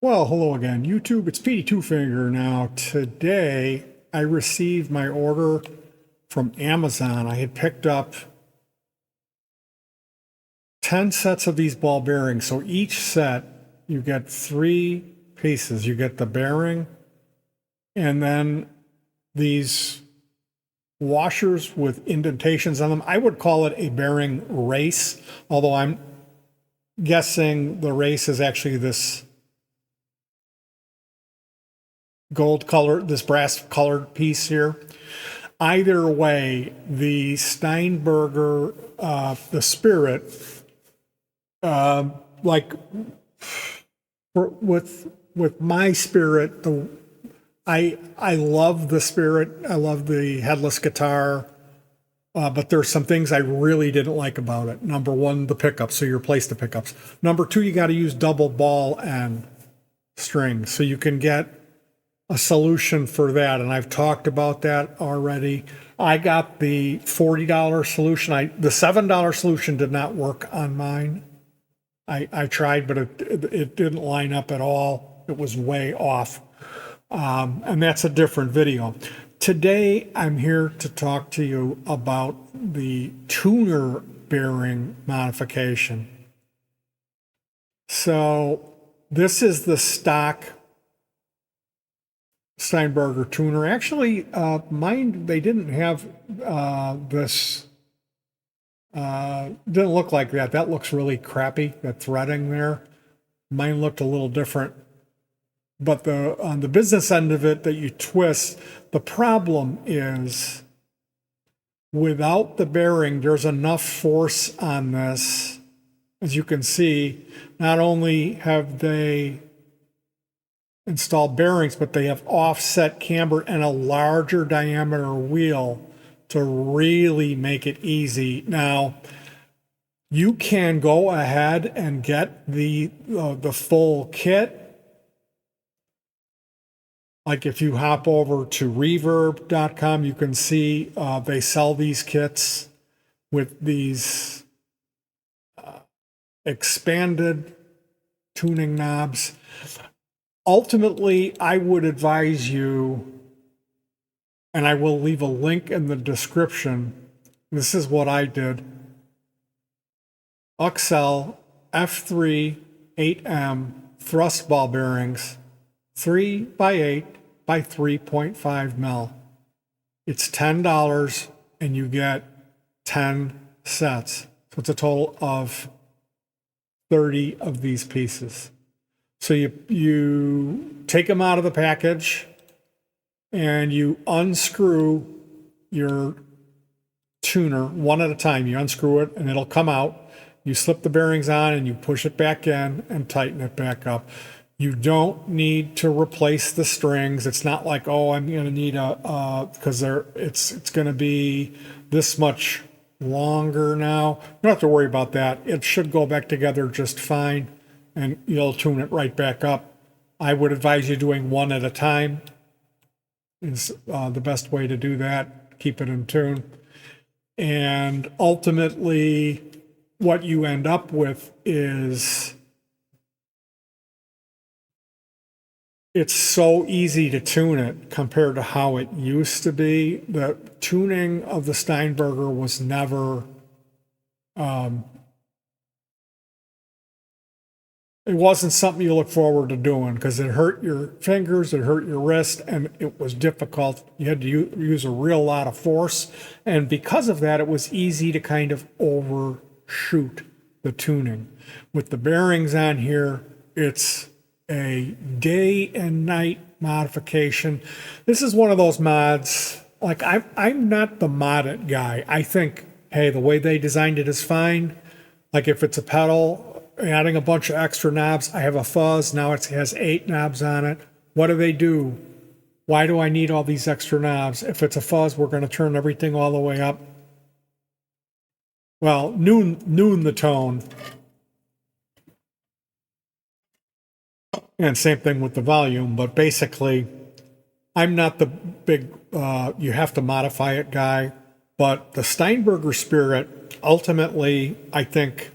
Well, hello again, YouTube. It's pt2 Finger. Now, today I received my order from Amazon. I had picked up 10 sets of these ball bearings. So each set, you get 3 pieces. You get the bearing and then these washers with indentations on them. I would call it a bearing race, although I'm guessing the race is actually this gold color, this brass colored piece here. Either way, the Stienberger, the Spirit, with my Spirit, I love the Spirit. I love the headless guitar. But there's some things I really didn't like about it. Number one, the pickups. So you replace the pickups. Number two, you got to use double ball and string. So you can get a solution for that. And I've talked about that already. I got the $40 solution. The $7 solution did not work on mine. I tried, but it didn't line up at all. It was way off. And that's a different video. Today, I'm here to talk to you about the tuner bearing modification. So this is the stock Stienberger tuner. Actually, mine, they didn't have this, didn't look like that. That looks really crappy, that threading there. Mine looked a little different. But on the business end of it that you twist, the problem is without the bearing, there's enough force on this. As you can see, not only have they installed bearings, but they have offset camber and a larger diameter wheel to really make it easy. Now, you can go ahead and get the full kit. Like if you hop over to reverb.com, you can see they sell these kits with these expanded tuning knobs. Ultimately, I would advise you, and I will leave a link in the description. This is what I did. Uxel F3 8M thrust ball bearings, 3x8 by 3.5 mil. It's $10 and you get 10 sets. So it's a total of 30 of these pieces. So you take them out of the package and you unscrew your tuner one at a time. You unscrew it and it'll come out. You slip the bearings on and you push it back in and tighten it back up. You don't need to replace the strings. It's not like, oh, I'm going to need because it's going to be this much longer now. You don't have to worry about that. It should go back together just fine, and you'll tune it right back up. I would advise you doing one at a time is the best way to do that. Keep it in tune. And ultimately, what you end up with is it's so easy to tune it compared to how it used to be. The tuning of the Stienberger was never, it wasn't something you look forward to doing because it hurt your fingers, it hurt your wrist, and it was difficult. You had to use a real lot of force. And because of that, it was easy to kind of overshoot the tuning. With the bearings on here, it's a day and night modification. This is one of those mods, like I'm not the mod it guy. I think, hey, the way they designed it is fine. Like if it's a pedal, adding a bunch of extra knobs, I have a fuzz, now it has 8 knobs on it. What do? Why do I need all these extra knobs? If it's a fuzz, we're going to turn everything all the way up. Well, noon the tone. And same thing with the volume, but basically, I'm not the big, you have to modify it guy, but the Stienberger Spirit, ultimately, I think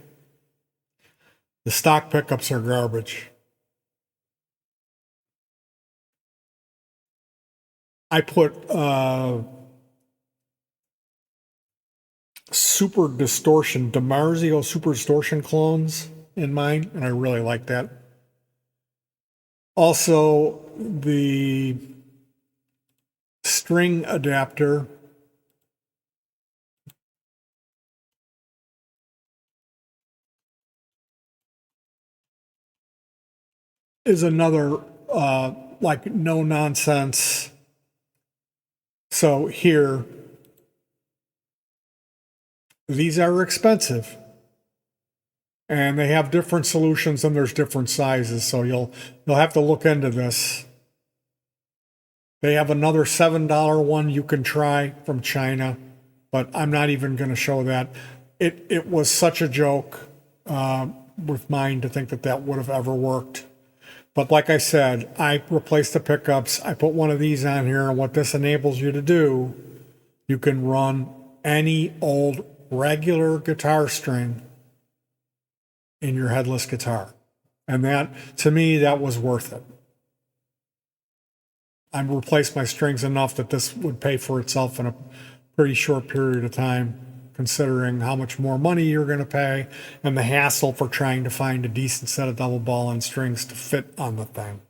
the stock pickups are garbage. I put super distortion, DiMarzio super distortion clones in mine, and I really like that. Also, the string adapter is another like no nonsense. So here, these are expensive, and they have different solutions and there's different sizes. So you'll have to look into this. They have another $7 one you can try from China, but I'm not even going to show that. It was such a joke with mine to think that that would have ever worked. But like I said, I replaced the pickups. I put one of these on here, and what this enables you to do, you can run any old regular guitar string in your headless guitar. And that, to me, that was worth it. I replaced my strings enough that this would pay for itself in a pretty short period of time, considering how much more money you're going to pay and the hassle for trying to find a decent set of double ball and strings to fit on the thing.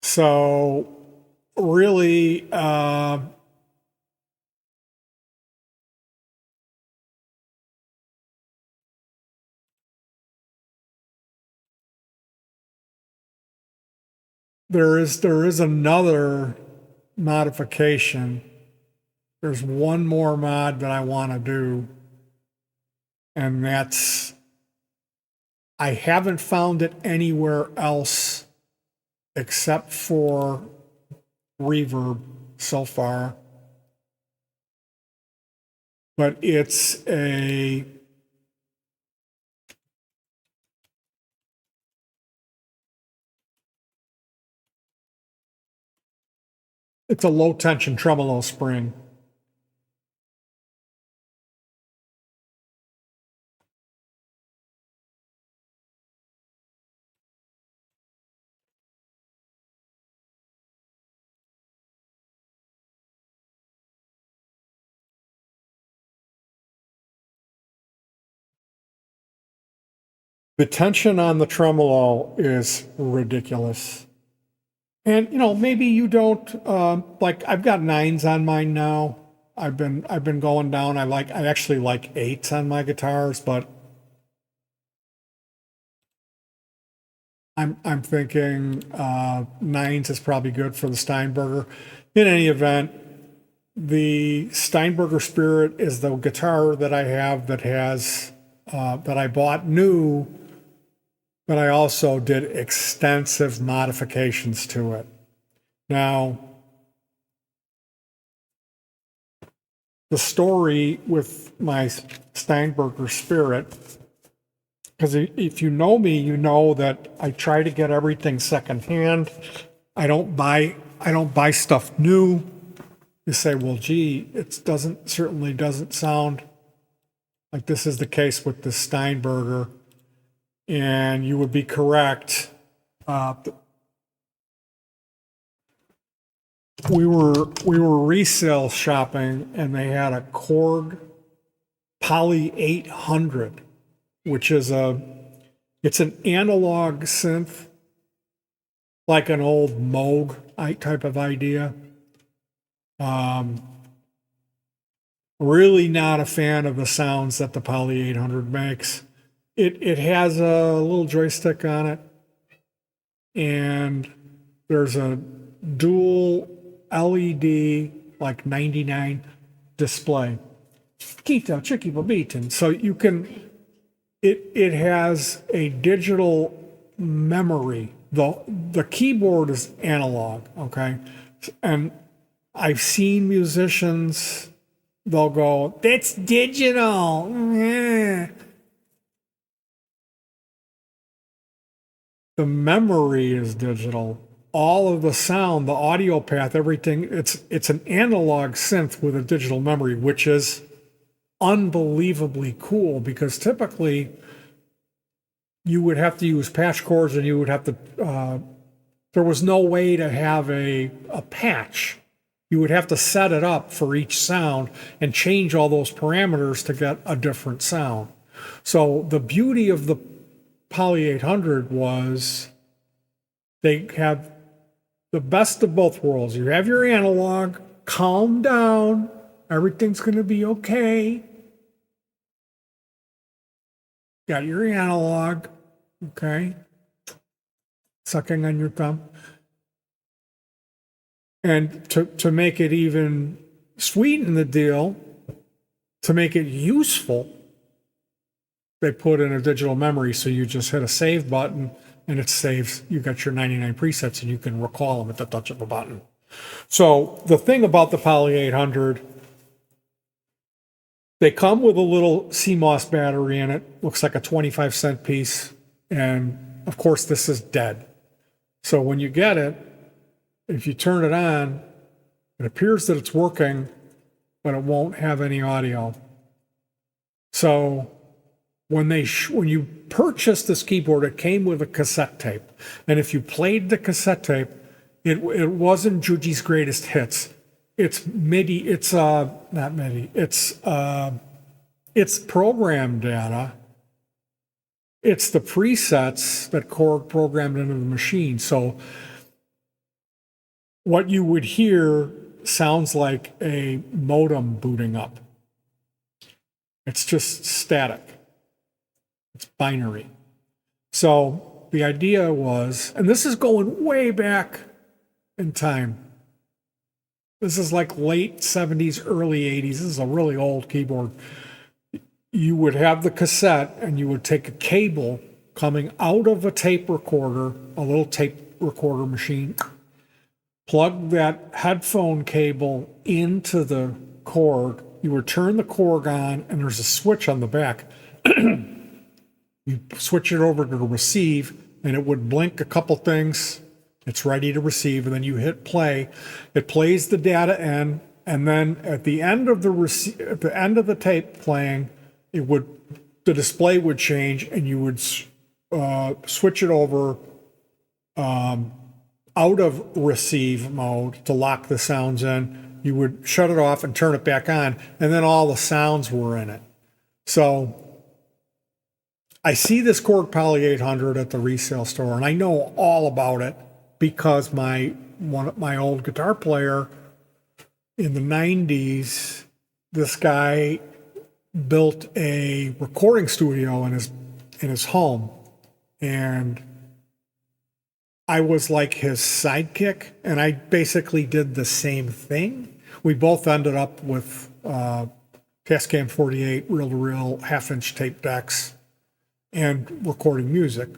So really, there is another modification. There's one more mod that I want to do, and that's, I haven't found it anywhere else except for Reverb so far, but it's a low tension tremolo spring. The tension on the tremolo is ridiculous. And maybe you don't like, I've got 9s on mine now. I've been going down. I actually like 8s on my guitars, but I'm thinking 9s is probably good for the Stienberger. In any event, the Stienberger Spirit is the guitar that I have that has that I bought new, but I also did extensive modifications to it. Now, the story with my Stienberger Spirit, because if you know me, you know that I try to get everything secondhand. I don't buy stuff new. You say, well, gee, it certainly doesn't sound like this is the case with the Stienberger. And you would be correct. We were resale shopping, and they had a Korg Poly 800, which is it's an analog synth, like an old Moog type of idea. Really not a fan of the sounds that the Poly 800 makes. It has a little joystick on it, and there's a dual LED, like 99 display. Kita, Chicky Babitan. So you can, it has a digital memory. The keyboard is analog, okay? And I've seen musicians, they'll go, that's digital. The memory is digital. All of the sound, the audio path, everything, it's an analog synth with a digital memory, which is unbelievably cool, because typically you would have to use patch cords and you would have to There was no way to have a patch. You would have to set it up for each sound and change all those parameters to get a different sound. So the beauty of the Poly 800 was they have the best of both worlds. You have your analog, calm down, everything's going to be okay. Got your analog, okay, sucking on your thumb. And to make it even sweeten the deal, to make it useful, they put in a digital memory, so you just hit a save button and it saves. You got your 99 presets and you can recall them at the touch of a button. So the thing about the Poly 800, they come with a little CMOS battery in it. Looks like a 25-cent piece. And of course, this is dead. So when you get it, if you turn it on, it appears that it's working, but it won't have any audio. So when you purchased this keyboard, it came with a cassette tape. And if you played the cassette tape, it wasn't Juji's greatest hits. It's MIDI, it's not MIDI, it's program data. It's the presets that Korg programmed into the machine. So what you would hear sounds like a modem booting up. It's just static. It's binary. So the idea was, and this is going way back in time. This is like late 70s, early 80s. This is a really old keyboard. You would have the cassette and you would take a cable coming out of a tape recorder, a little tape recorder machine, plug that headphone cable into the Korg. You would turn the Korg on and there's a switch on the back. You switch it over to receive and it would blink a couple things. It's ready to receive, and then you hit play. It plays the data in, and then at the end of the tape playing, the display would change, and you would switch it over out of receive mode to lock the sounds in. You would shut it off and turn it back on, and then all the sounds were in it. So I see this Korg Poly 800 at the resale store, and I know all about it, because my old guitar player in the 90s, this guy built a recording studio in his home, and I was like his sidekick, and I basically did the same thing. We both ended up with Tascam 48 reel-to-reel half-inch tape decks and recording music.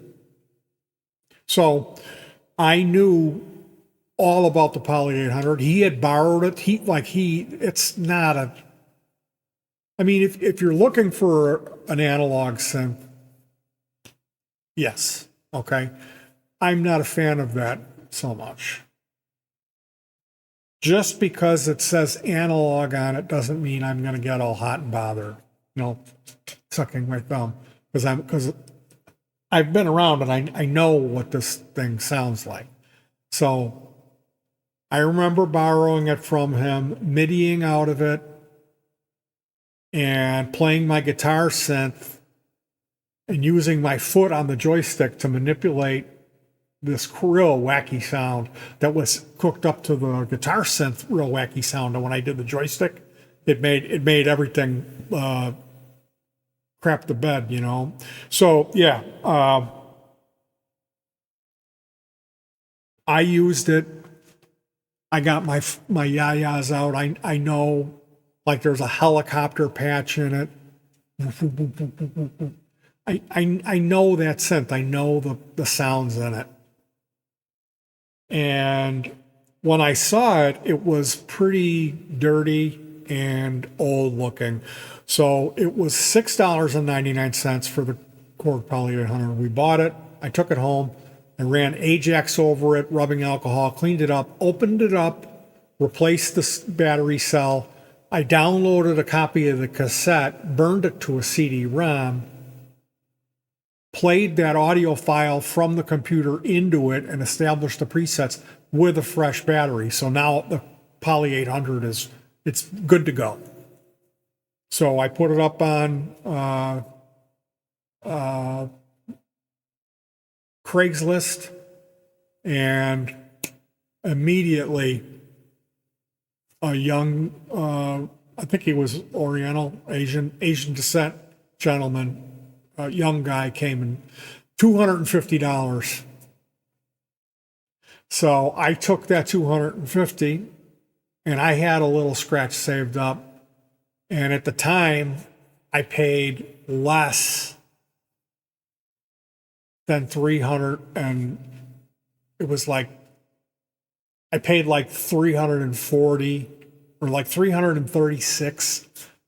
So I knew all about the Poly 800. He had borrowed it. It's not a, I mean, if you're looking for an analog synth, yes, okay. I'm not a fan of that so much. Just because it says analog on it doesn't mean I'm going to get all hot and bothered, sucking my thumb, because I've been around and I know what this thing sounds like. So I remember borrowing it from him, MIDIing out of it, and playing my guitar synth and using my foot on the joystick to manipulate this real wacky sound that was cooked up to the guitar synth real wacky sound. And when I did the joystick, it made everything crap the bed, So yeah, I used it. I got my yayas out. I know, like, there's a helicopter patch in it. I know that synth. I know the sounds in it. And when I saw it, it was pretty dirty and old looking. So it was $6.99 for the Korg Poly 800. We bought it. I took it home. I ran Ajax over it, rubbing alcohol, cleaned it up, opened it up, replaced the battery cell. I downloaded a copy of the cassette, burned it to a CD-ROM, played that audio file from the computer into it and established the presets with a fresh battery. So now the Poly 800 it's good to go. So I put it up on Craigslist, and immediately a young, I think he was Oriental, Asian descent gentleman, a young guy came in, $250. So I took that 250 and I had a little scratch saved up. And at the time, I paid less than 300, and it was like, I paid like 340 or like 336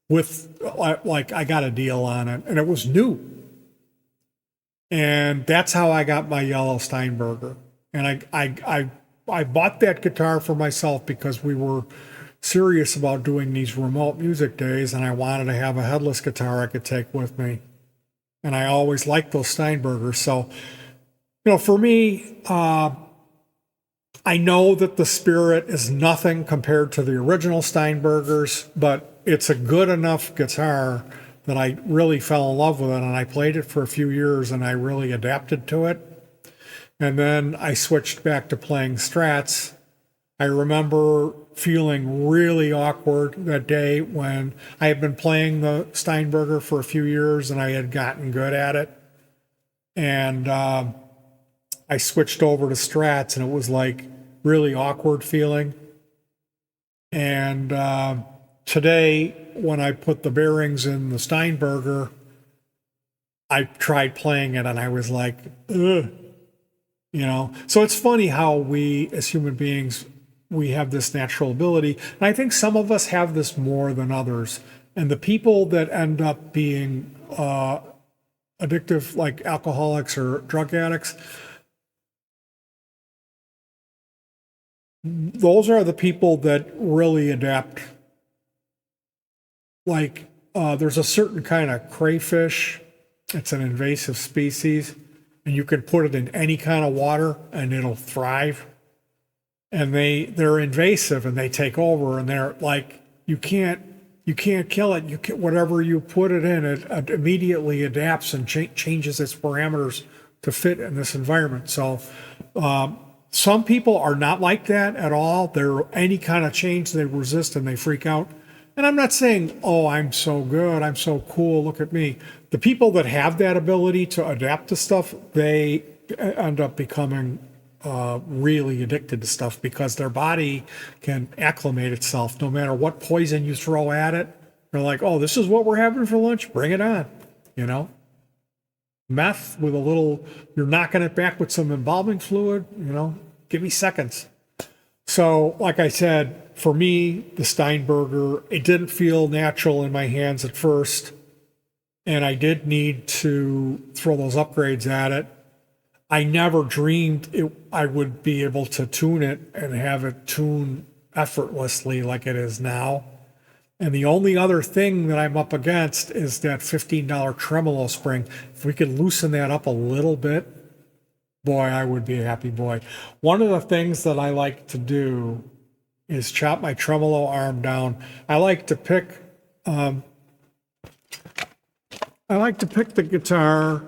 with, like, I got a deal on it, and it was new. And that's how I got my yellow Steinberger. And I bought that guitar for myself because we were serious about doing these remote music days, and I wanted to have a headless guitar I could take with me. And I always liked those Steinbergers. So, for me, I know that the Spirit is nothing compared to the original Steinbergers, but it's a good enough guitar that I really fell in love with it, and I played it for a few years, and I really adapted to it. And then I switched back to playing Strats. I remember feeling really awkward that day when I had been playing the Steinberger for a few years and I had gotten good at it. And I switched over to Strats, and it was like really awkward feeling. And today, when I put the bearings in the Steinberger, I tried playing it and I was like, ugh. So it's funny how we as human beings, we have this natural ability. And I think some of us have this more than others. And the people that end up being addictive, like alcoholics or drug addicts, those are the people that really adapt. Like there's a certain kind of crayfish. It's an invasive species. And you can put it in any kind of water and it'll thrive. And they're invasive and they take over, and they're like, you can't kill it. Whatever you put it in, it immediately adapts and changes its parameters to fit in this environment. So some people are not like that at all. They're any kind of change, they resist and they freak out. And I'm not saying, oh, I'm so good, I'm so cool, look at me. The people that have that ability to adapt to stuff, they end up becoming really addicted to stuff because their body can acclimate itself no matter what poison you throw at it. They're like, oh, this is what we're having for lunch, bring it on, Meth with a little, you're knocking it back with some embalming fluid, give me seconds. So, like I said, for me, the Steinberger, it didn't feel natural in my hands at first. And I did need to throw those upgrades at it. I never dreamed I would be able to tune it and have it tune effortlessly like it is now. And the only other thing that I'm up against is that $15 tremolo spring. If we could loosen that up a little bit, boy, I would be a happy boy. One of the things that I like to do is chop my tremolo arm down. I like to pick the guitar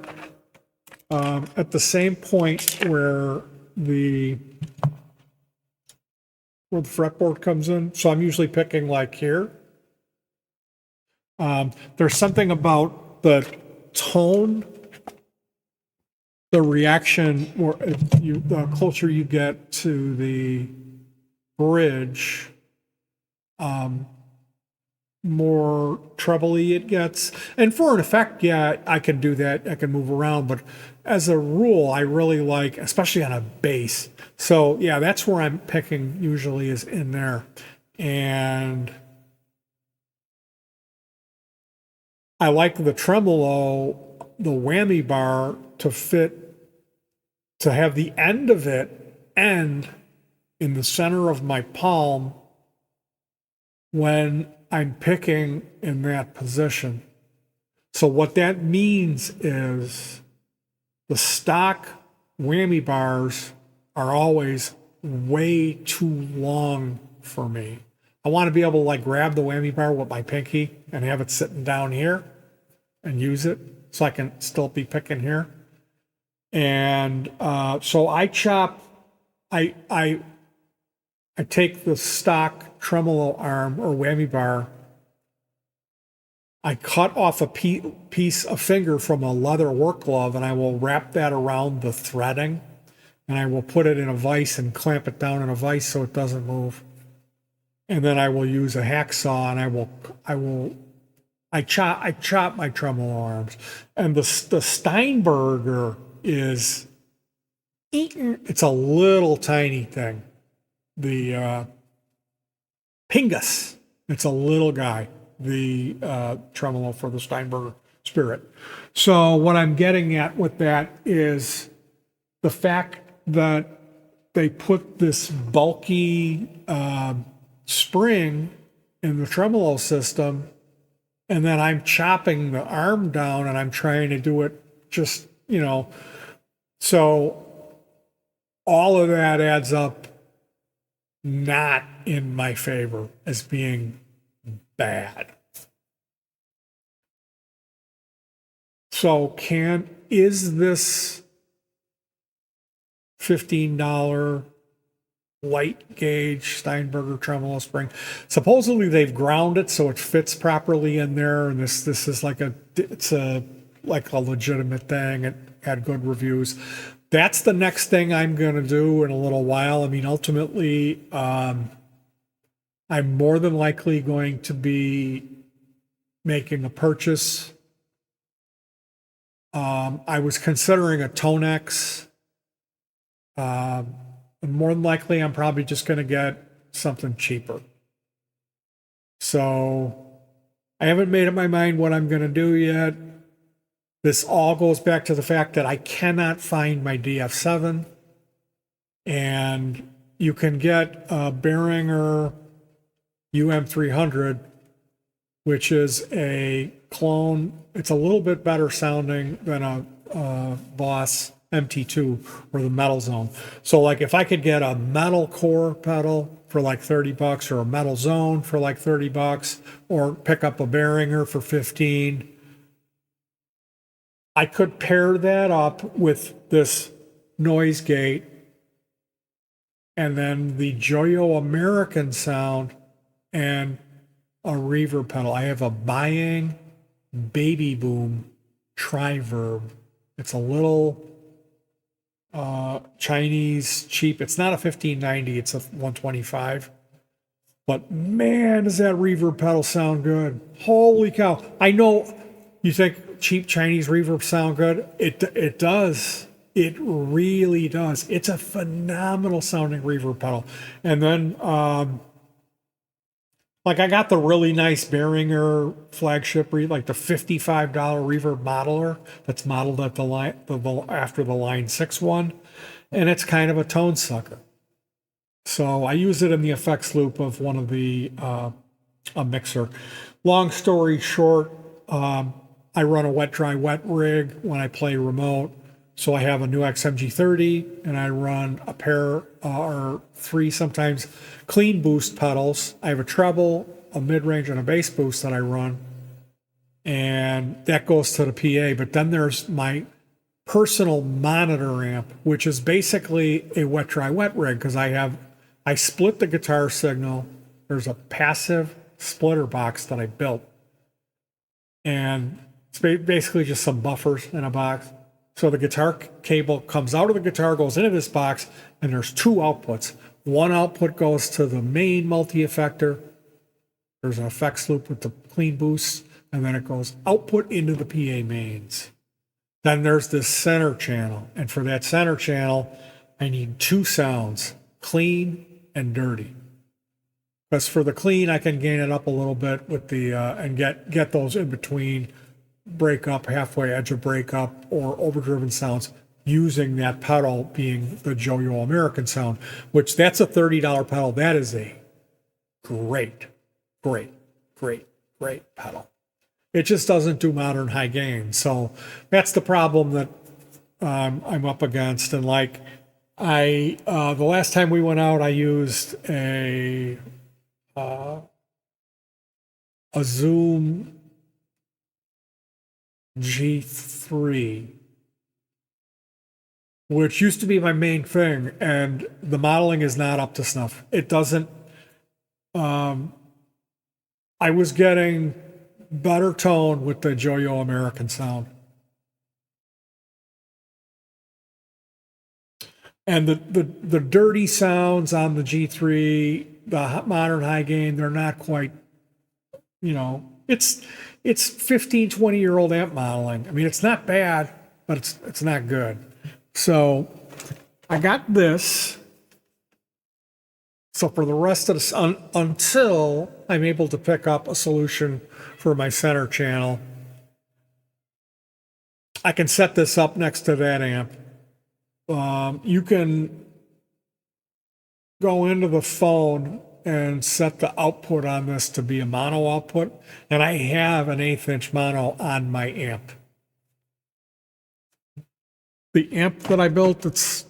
at the same point where the fretboard comes in. So I'm usually picking like here. There's something about the tone, the reaction, or the closer you get to the bridge, more trebly it gets. And for an effect, yeah, I can do that. I can move around. But as a rule, I really like, especially on a bass. So yeah, that's where I'm picking usually, is in there. And I like the tremolo, the whammy bar, to have the end of it end in the center of my palm when I'm picking in that position. So what that means is The stock whammy bars are always way too long for me. I want to be able to like grab the whammy bar with my pinky and have it sitting down here and use it so I can still be picking here. And so I take the stock tremolo arm or whammy bar. I cut off a piece of finger from a leather work glove and I will wrap that around the threading and I will put it in a vise and clamp it down in a vise so it doesn't move. And then I will use a hacksaw and I chop my tremolo arms. And the Stienberger is it's a little tiny thing. The Pingus, it's a little guy, the tremolo for the Stienberger Spirit. So what I'm getting at with that is the fact that they put this bulky spring in the tremolo system, and then I'm chopping the arm down and I'm trying to do it just, so all of that adds up not in my favor as being bad. So is this $15 light gauge Stienberger tremolo spring? Supposedly they've ground it so it fits properly in there, and this is like a legitimate thing. It had good reviews. That's the next thing I'm going to do in a little while. I mean, ultimately, I'm more than likely going to be making a purchase. I was considering a Tonex. More than likely, I'm probably just going to get something cheaper. So I haven't made up my mind what I'm going to do yet. This all goes back to the fact that I cannot find my DF7. And you can get a Behringer UM300, which is a clone. It's a little bit better sounding than a Boss MT2 or the Metal Zone. So like if I could get a metal core pedal for like $30 or a Metal Zone for like $30 or pick up a Behringer for 15, I could pair that up with this noise gate and then the Joyo American sound and a reverb pedal. I have a Bayang Baby Boom Triverb. It's a little Chinese cheap. It's not a 1590, it's a 125. But man, does that reverb pedal sound good. Holy cow. I know you think cheap Chinese reverb sound good. It does. It really does. It's a phenomenal sounding reverb pedal. And then like I got the really nice Behringer flagship, like the $55 reverb modeler that's modeled at the line after the Line 6 one, and it's kind of a tone sucker. So I use it in the effects loop of one of the a mixer. Long story short, I run a wet dry wet rig when I play remote. So I have a new XMG30 and I run a pair or three sometimes clean boost pedals. I have a treble, a mid-range, and a bass boost that I run. And that goes to the PA. But then there's my personal monitor amp, which is basically a wet dry wet rig because I split the guitar signal. There's a passive splitter box that I built. And it's basically just some buffers in a box. So the guitar cable comes out of the guitar, goes into this box, and there's two outputs. One output goes to the main multi-effector. There's an effects loop with the clean boost, and then it goes output into the PA mains. Then there's this center channel, and for that center channel, I need two sounds, clean and dirty. Because for the clean, I can gain it up a little bit with the and get those in between breakup, halfway edge of breakup, or overdriven sounds using that pedal being the Joyo American sound, which that's a $30 pedal. That is a great pedal. It just doesn't do modern high gain. So that's the problem that I'm up against. And like the last time we went out, I used a Zoom G3, which used to be my main thing, and the modeling is not up to snuff. It doesn't. I was getting better tone with the Joyo American sound. And the dirty sounds on the G3, the modern high gain, they're not quite, it's 15, 20-year-old amp modeling. I mean, it's not bad, but it's not good. So I got this. So for the rest of this, until I'm able to pick up a solution for my center channel, I can set this up next to that amp. You can go into the phone and set the output on this to be a mono output, and I have an 1/8" mono on my amp. The amp that I built, it's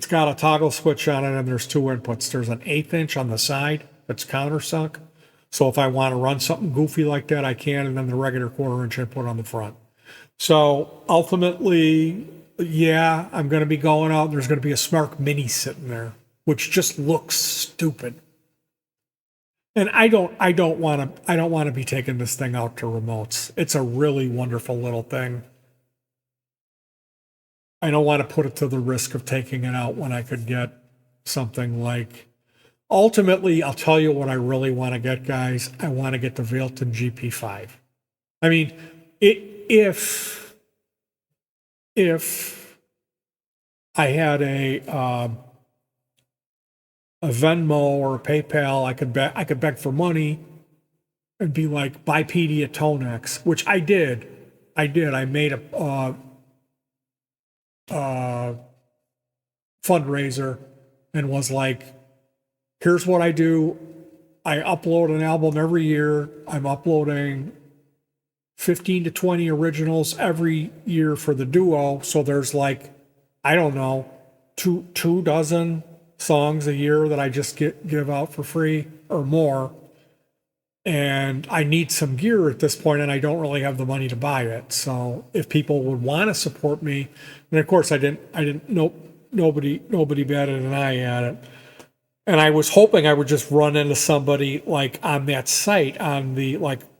got a toggle switch on it, and there's two inputs. There's an 1/8" on the side that's countersunk, so if I want to run something goofy like that, I can, and then the regular 1/4" input on the front. So ultimately, yeah, I'm going to be going out, and there's going to be a Smart Mini sitting there, which just looks stupid. And I don't want to be taking this thing out to remotes. It's a really wonderful little thing. I don't want to put it to the risk of taking it out when I could get something like, ultimately, I'll tell you what I really want to get, guys. I want to get the Vailton GP5. I mean, if I had a Venmo or a PayPal, I could beg for money and be like, buy PD at Tonex, which I did. I made a fundraiser and was like, here's what I do. I upload an album every year. I'm uploading 15 to 20 originals every year for the duo. So there's like, I don't know, two dozen songs a year that I just give out for free or more. And I need some gear at this point, and I don't really have the money to buy it. So if people would want to support me, and of course nobody batted an eye at it. And I was hoping I would just run into somebody like on that site, on the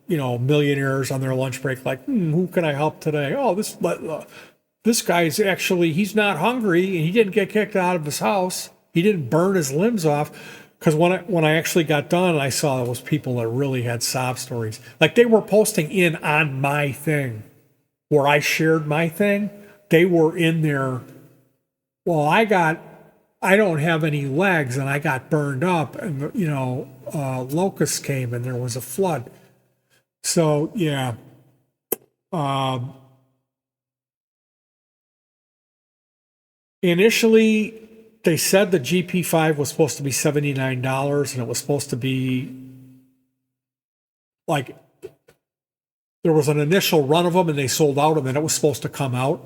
millionaires on their lunch break, like, who can I help today? Oh, this guy's actually, he's not hungry, and he didn't get kicked out of his house. He didn't burn his limbs off. Because when I actually got done, I saw those people that really had sob stories. Like, they were posting in on my thing, where I shared my thing. They were in there. Well, I don't have any legs, and I got burned up, and locusts came, and there was a flood. So yeah, initially, they said the GP5 was supposed to be $79, and it was supposed to be like, there was an initial run of them and they sold out, and then it was supposed to come out.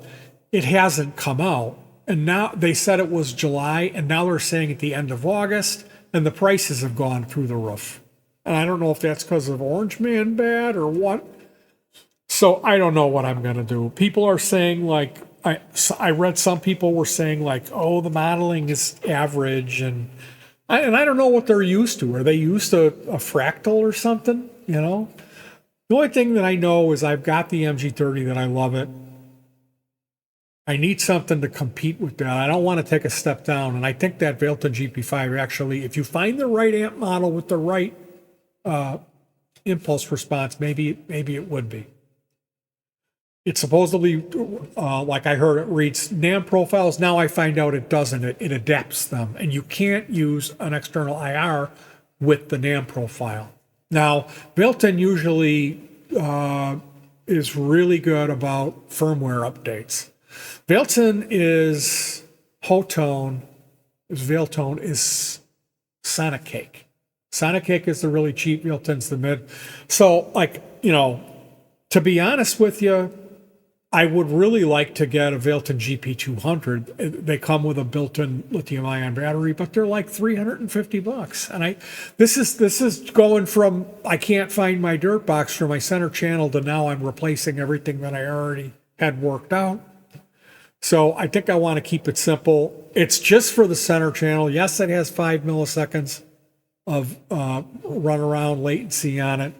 It hasn't come out. And now they said it was July, and now they're saying at the end of August, and the prices have gone through the roof. And I don't know if that's because of Orange Man bad or what. So I don't know what I'm going to do. People are saying, like, I read some people were saying, like, oh, the modeling is average, and I don't know what they're used to. Are they used to a fractal or something? The only thing that I know is I've got the MG30 that I love it. I need something to compete with that. I don't want to take a step down, and I think that Vailton GP5 actually, if you find the right amp model with the right impulse response, maybe it would be. It's supposedly, like I heard, it reads NAM profiles. Now I find out it doesn't. It adapts them. And you can't use an external IR with the NAM profile. Now, Vailton usually is really good about firmware updates. Vailton is Hotone, Vailtone is Sonic Cake. Sonic Cake is the really cheap, Vailton's the mid. So, like, to be honest with you, I would really like to get a Vailton GP200. They come with a built-in lithium-ion battery, but they're like $350. And this is going from I can't find my dirt box for my center channel to now I'm replacing everything that I already had worked out. So I think I want to keep it simple. It's just for the center channel. Yes, it has 5 milliseconds of runaround latency on it.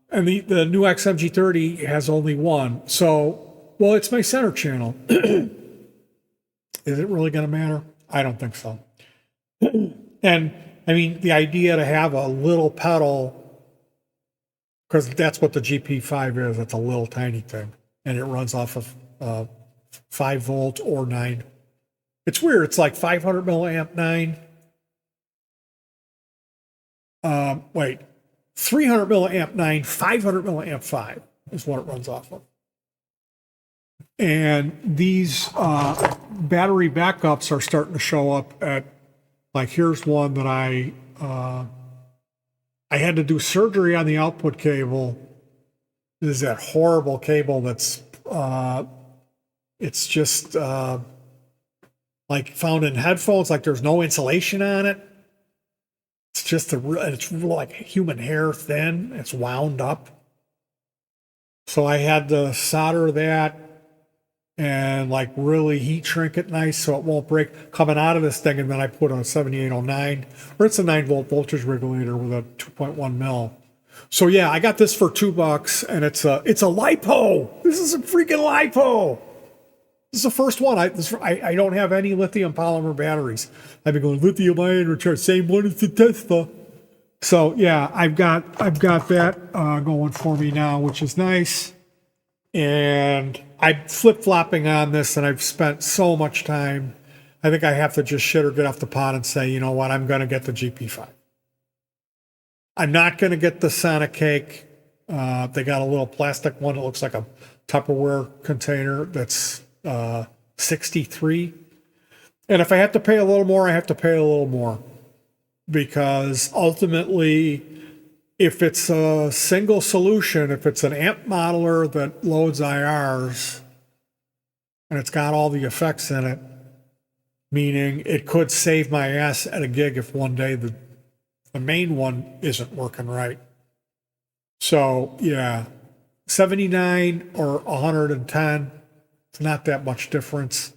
And the new XMG30 has only one. So, well, it's my center channel. Is it really going to matter? I don't think so. And I mean, the idea to have a little pedal, because that's what the GP5 is. It's a little tiny thing. And it runs off of 5 volt or 9. It's weird. It's like 500 milliamp 9. Wait. 300 milliamp 9, 500 milliamp 5 is what it runs off of. And these battery backups are starting to show up at, like, here's one that I had to do surgery on the output cable. This is that horrible cable that's, it's just like found in headphones, like there's no insulation on it. It's just it's like human hair thin. It's wound up. So I had to solder that and like really heat shrink it nice so it won't break coming out of this thing. And then I put a 7809, or it's a 9-volt voltage regulator with a 2.1 mil. So yeah, I got this for $2 and it's a LiPo. This is a freaking LiPo. This is the first one. I don't have any lithium polymer batteries. I've been going lithium ion recharge, same one as the Tesla. So yeah, I've got that going for me now, which is nice. And I'm flip-flopping on this, and I've spent so much time. I think I have to just shit or get off the pot and say, you know what, I'm going to get the GP5. I'm not going to get the Sonic Cake. They got a little plastic one that looks like a Tupperware container that's 63. And if I have to pay a little more, I have to pay a little more. Because ultimately, if it's a single solution, if it's an amp modeler that loads IRs, and it's got all the effects in it, meaning it could save my ass at a gig if one day the main one isn't working right. So yeah, 79 or 110, it's not that much difference.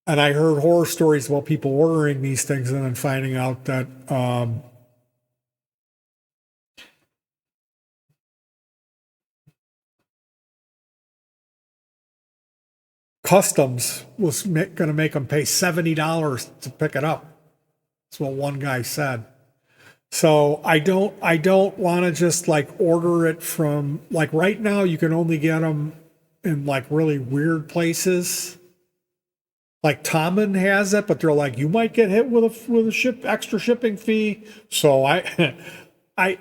And I heard horror stories about people ordering these things and then finding out that customs was going to make them pay $70 to pick it up. That's what one guy said. So I don't want to just like order it from, like, right now you can only get them in like really weird places. Like Tommen has it, but they're like, you might get hit with a extra shipping fee. So I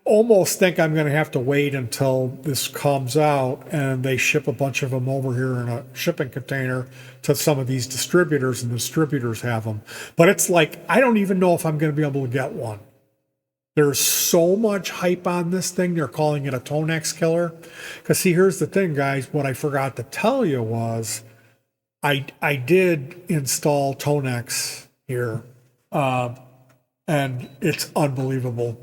almost think I'm going to have to wait until this comes out and they ship a bunch of them over here in a shipping container to some of these distributors, and the distributors have them. But it's like, I don't even know if I'm going to be able to get one. There's so much hype on this thing. They're calling it a Tonex killer. Because see, here's the thing, guys. What I forgot to tell you was I did install Tonex here, and it's unbelievable.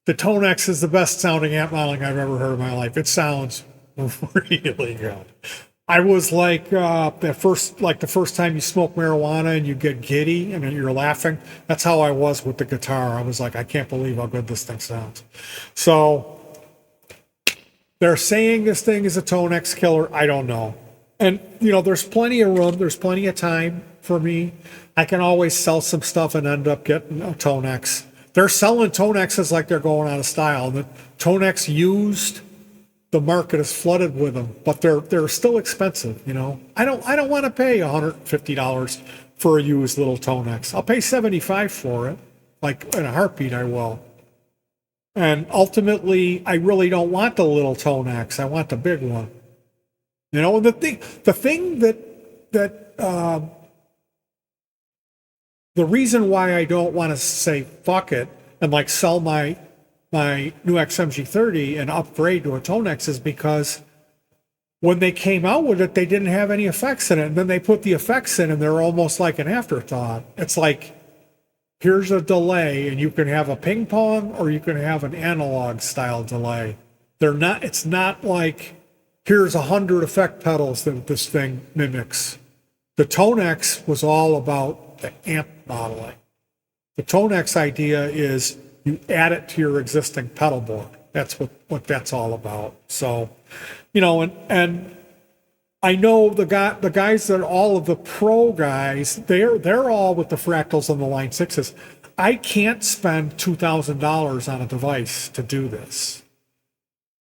The Tonex is the best sounding amp modeling I've ever heard in my life. It sounds really good. I was like, the first time you smoke marijuana and you get giddy and you're laughing. That's how I was with the guitar. I was like, I can't believe how good this thing sounds. So they're saying this thing is a Tonex killer. I don't know. And, you know, there's plenty of room. There's plenty of time for me. I can always sell some stuff and end up getting a Tonex. They're selling Tonexes like they're going out of style. The Tonex used, the market is flooded with them, but they're still expensive, you know. I don't want to pay $150 for a used little Tonex. I'll pay $75 for it. Like in a heartbeat, I will. And ultimately, I really don't want the little Tonex. I want the big one. You know, and the thing that the reason why I don't want to say fuck it and like sell my my new XMG30 and upgrade to a Tonex is because when they came out with it, they didn't have any effects in it. And then they put the effects in and they're almost like an afterthought. It's like, here's a delay and you can have a ping pong or you can have an analog style delay. It's not like, here's 100 effect pedals that this thing mimics. The Tonex was all about the amp modeling. The Tonex idea is you add it to your existing pedal board. That's what that's all about. So, and I know the guys that are all of the pro guys, they're all with the fractals and the Line 6s. I can't spend $2,000 on a device to do this,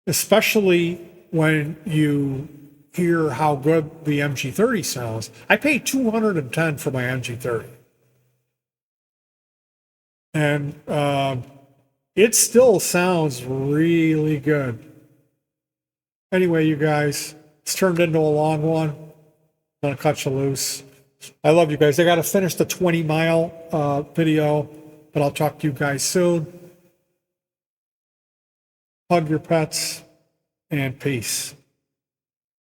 especially when you hear how good the MG30 sounds. I paid $210 for my MG30. And it still sounds really good. Anyway, you guys, it's turned into a long one. I'm going to cut you loose. I love you guys. I got to finish the 20-mile video, but I'll talk to you guys soon. Hug your pets, and peace.